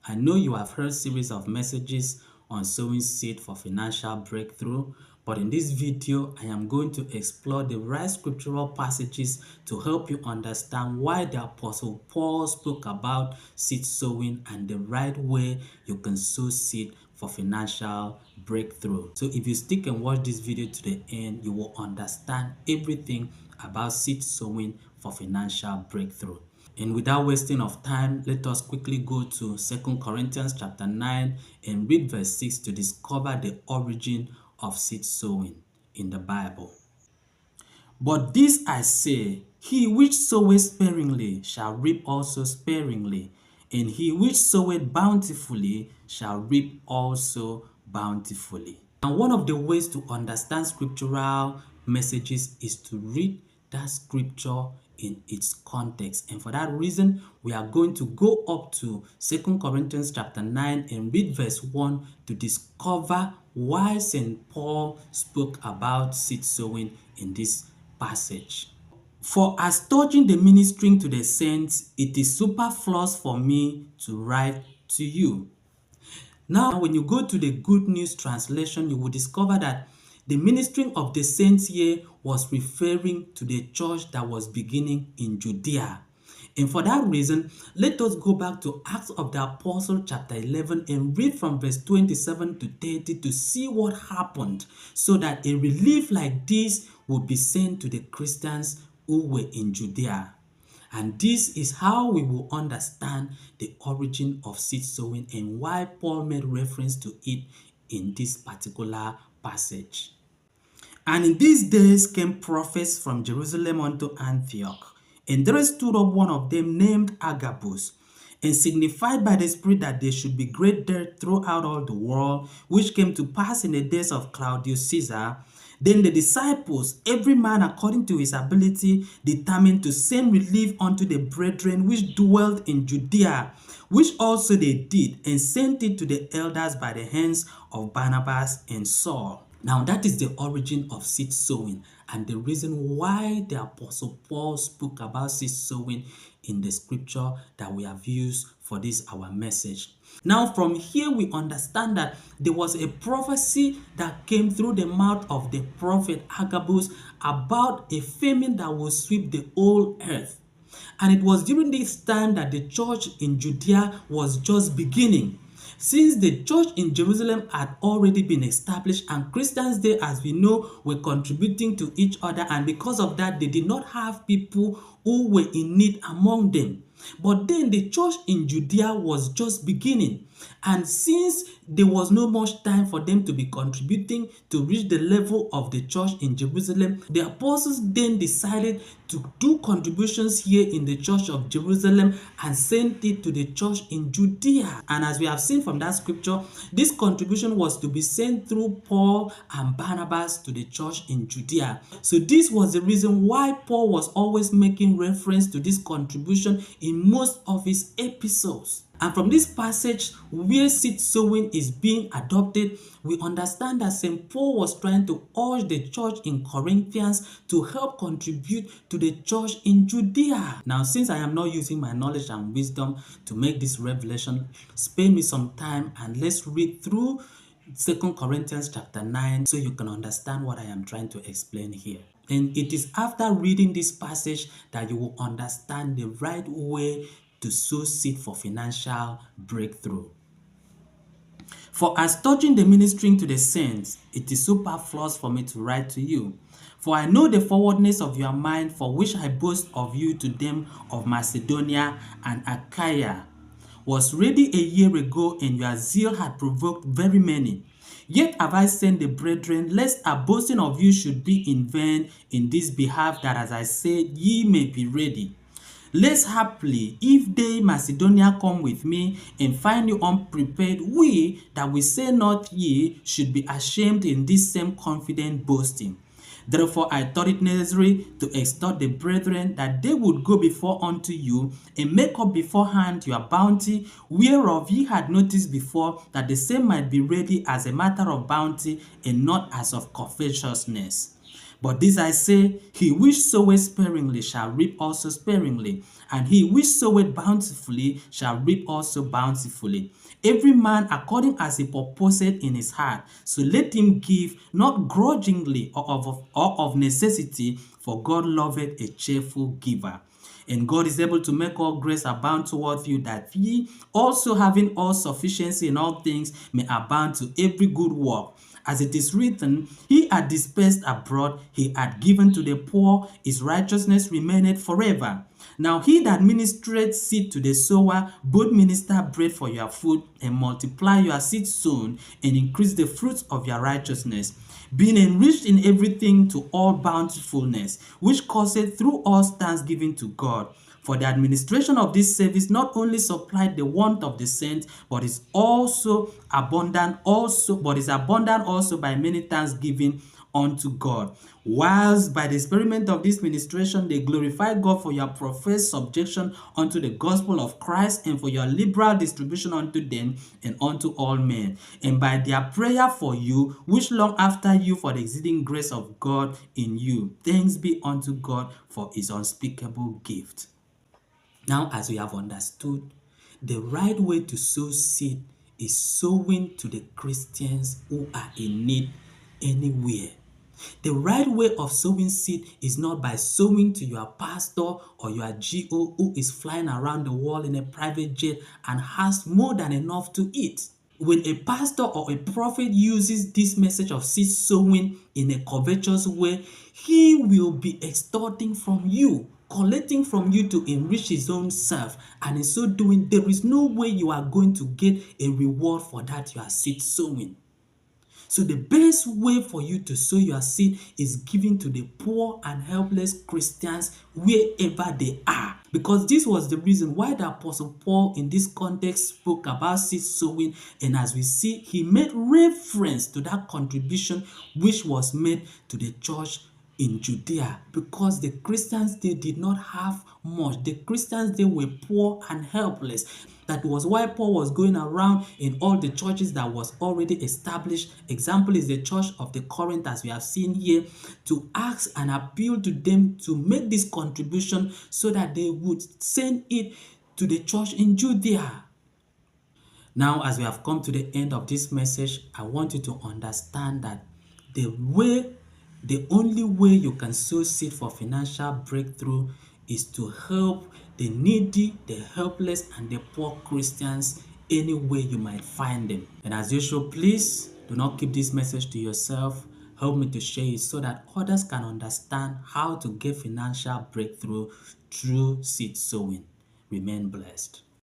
I know you have heard series of messages on sowing seed for financial breakthrough, but in this video, I am going to explore the right scriptural passages to help you understand why the Apostle Paul spoke about seed sowing and the right way you can sow seed for financial breakthrough. So if you stick and watch this video to the end, you will understand everything about seed sowing for financial breakthrough. And without wasting of time, let us quickly go to 2 Corinthians chapter 9 and read verse 6 to discover the origin of seed sowing in the Bible. But this I say, he which soweth sparingly shall reap also sparingly, and he which soweth bountifully shall reap also bountifully. And one of the ways to understand scriptural messages is to read that scripture in its context. And for that reason, we are going to go up to 2 Corinthians chapter 9 and read verse 1 to discover why St. Paul spoke about seed sowing in this passage. For as touching the ministering to the saints, it is superfluous for me to write to you. Now, when you go to the Good News translation, you will discover that the ministering of the saints here was referring to the church that was beginning in Judea. And for that reason, let us go back to Acts of the Apostle chapter 11 and read from verse 27 to 30 to see what happened so that a relief like this would be sent to the Christians who were in Judea. And this is how we will understand the origin of seed sowing and why Paul made reference to it in this particular passage. And in these days came prophets from Jerusalem unto Antioch, and there stood up one of them named Agabus, and signified by the Spirit that there should be great dearth throughout all the world, which came to pass in the days of Claudius Caesar. Then the disciples, every man according to his ability, determined to send relief unto the brethren which dwelt in Judea, which also they did, and sent it to the elders by the hands of Barnabas and Saul. Now that is the origin of seed sowing and the reason why the Apostle Paul spoke about seed sowing in the scripture that we have used for this our message. Now from here we understand that there was a prophecy that came through the mouth of the prophet Agabus about a famine that will sweep the whole earth. And it was during this time that the church in Judea was just beginning. Since the church in Jerusalem had already been established and Christians there, as we know, were contributing to each other, and because of that, they did not have people who were in need among them. But then the church in Judea was just beginning, and since there was no much time for them to be contributing to reach the level of the church in Jerusalem, the apostles then decided to do contributions here in the church of Jerusalem and sent it to the church in Judea. And as we have seen from that scripture, this contribution was to be sent through Paul and Barnabas to the church in Judea. So this was the reason why Paul was always making reference to this contribution in most of his epistles. And from this passage where seed sowing is being adopted, we understand that St. Paul was trying to urge the church in Corinthians to help contribute to the church in Judea. Now, since I am not using my knowledge and wisdom to make this revelation, spare me some time and let's read through 2 Corinthians chapter 9 so you can understand what I am trying to explain here. And it is after reading this passage that you will understand the right way to sow seed for financial breakthrough. For as touching the ministering to the saints, it is superfluous for me to write to you. For I know the forwardness of your mind, for which I boast of you to them of Macedonia and Achaia, was ready a year ago, and your zeal had provoked very many. Yet have I sent the brethren, lest our boasting of you should be in vain in this behalf, that as I said, ye may be ready. Lest haply, if they Macedonia come with me and find you unprepared, we that we say not ye should be ashamed in this same confident boasting. Therefore I thought it necessary to exhort the brethren that they would go before unto you and make up beforehand your bounty, whereof ye had noticed before, that the same might be ready as a matter of bounty and not as of covetousness. But this I say, he which soweth sparingly shall reap also sparingly, and he which soweth bountifully shall reap also bountifully. Every man according as he purposeth in his heart, so let him give, not grudgingly or of necessity, for God loveth a cheerful giver. And God is able to make all grace abound toward you, that ye also having all sufficiency in all things may abound to every good work. As it is written, he had dispersed abroad, he had given to the poor, his righteousness remaineth forever. Now he that ministereth seed to the sower, both minister bread for your food, and multiply your seed sown, and increase the fruits of your righteousness, being enriched in everything to all bountifulness, which causeth through us thanksgiving to God. For the administration of this service not only supplied the want of the saints, but is abundant also by many thanksgiving unto God. Whilst by the experiment of this ministration they glorify God for your professed subjection unto the gospel of Christ, and for your liberal distribution unto them and unto all men, and by their prayer for you, which long after you for the exceeding grace of God in you. Thanks be unto God for his unspeakable gift. Now, as we have understood, the right way to sow seed is sowing to the Christians who are in need anywhere. The right way of sowing seed is not by sowing to your pastor or your GO who is flying around the world in a private jet and has more than enough to eat. When a pastor or a prophet uses this message of seed sowing in a covetous way, he will be extorting from you, collecting from you to enrich his own self, and in so doing, there is no way you are going to get a reward for that you are seed sowing. So the best way for you to sow your seed is giving to the poor and helpless Christians wherever they are. Because this was the reason why the Apostle Paul in this context spoke about seed sowing, and as we see, he made reference to that contribution which was made to the church in Judea, because the Christians, they did not have much. The Christians, they were poor and helpless. That was why Paul was going around in all the churches that was already established. Example is the church of the Corinth, as we have seen here, to ask and appeal to them to make this contribution so that they would send it to the church in Judea. Now, as we have come to the end of this message, I want you to understand that the only way you can sow seed for financial breakthrough is to help the needy, the helpless, and the poor Christians any way you might find them. And as usual, please do not keep this message to yourself. Help me to share it so that others can understand how to get financial breakthrough through seed sowing. Remain blessed.